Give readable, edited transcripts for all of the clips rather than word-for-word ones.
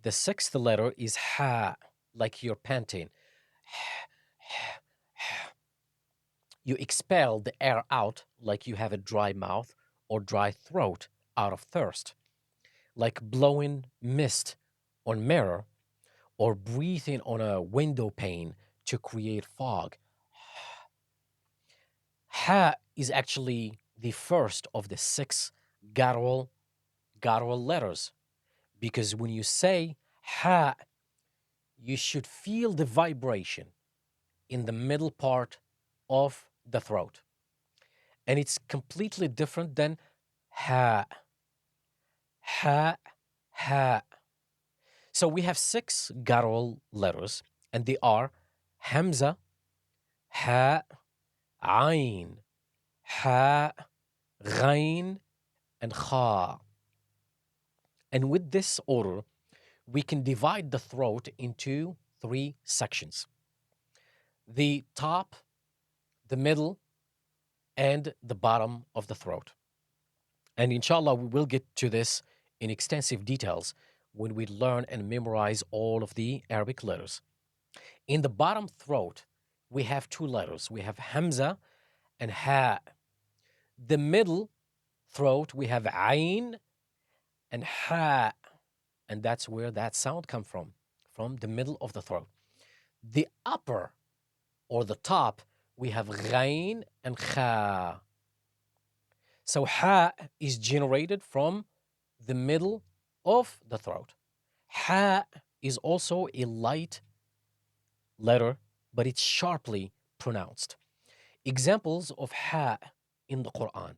The sixth letter is ha, like you're panting. You expel the air out like you have a dry mouth or dry throat out of thirst, like blowing mist on mirror or breathing on a window pane to create fog. Ha is actually the first of the six guttural letters because when you say ha, you should feel the vibration in the middle part of the throat. And it's completely different than ha, ha, ha. So we have six guttural letters, and they are Hamza, Ha, Ain, Ha, Ghain, and Kha. And with this order, we can divide the throat into three sections: the top, the middle, and the bottom of the throat. And inshallah, we will get to this in extensive details when we learn and memorize all of the Arabic letters. In the bottom throat, we have two letters. We have Hamza and Ha. The middle throat, we have Ain and Ha. And that's where that sound comes from the middle of the throat. The upper or the top, we have Ghain and Kha. So Ha is generated from the middle of the throat. Ha is also a light letter, but it's sharply pronounced. Examples of Ha in the Quran.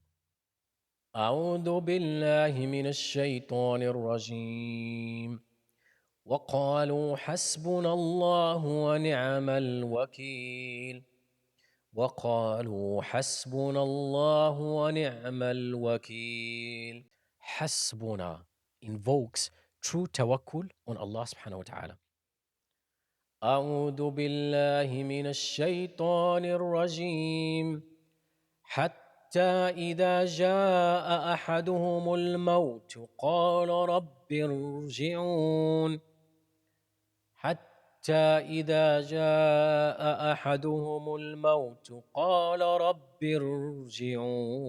أعوذ بالله من الشيطان الرجيم وقالوا حسبنا الله ونعم الوكيل وقالوا حسبنا الله ونعم الوكيل. حسبنا invokes true tawakkul on Allah subhanahu wa ta'ala. أعوذ بالله من الشيطان الرجيم حتى إذا جاء أحدهم الموت قال رب ارجعون حتى إذا جاء أحدهم الموت قال رب ارجعون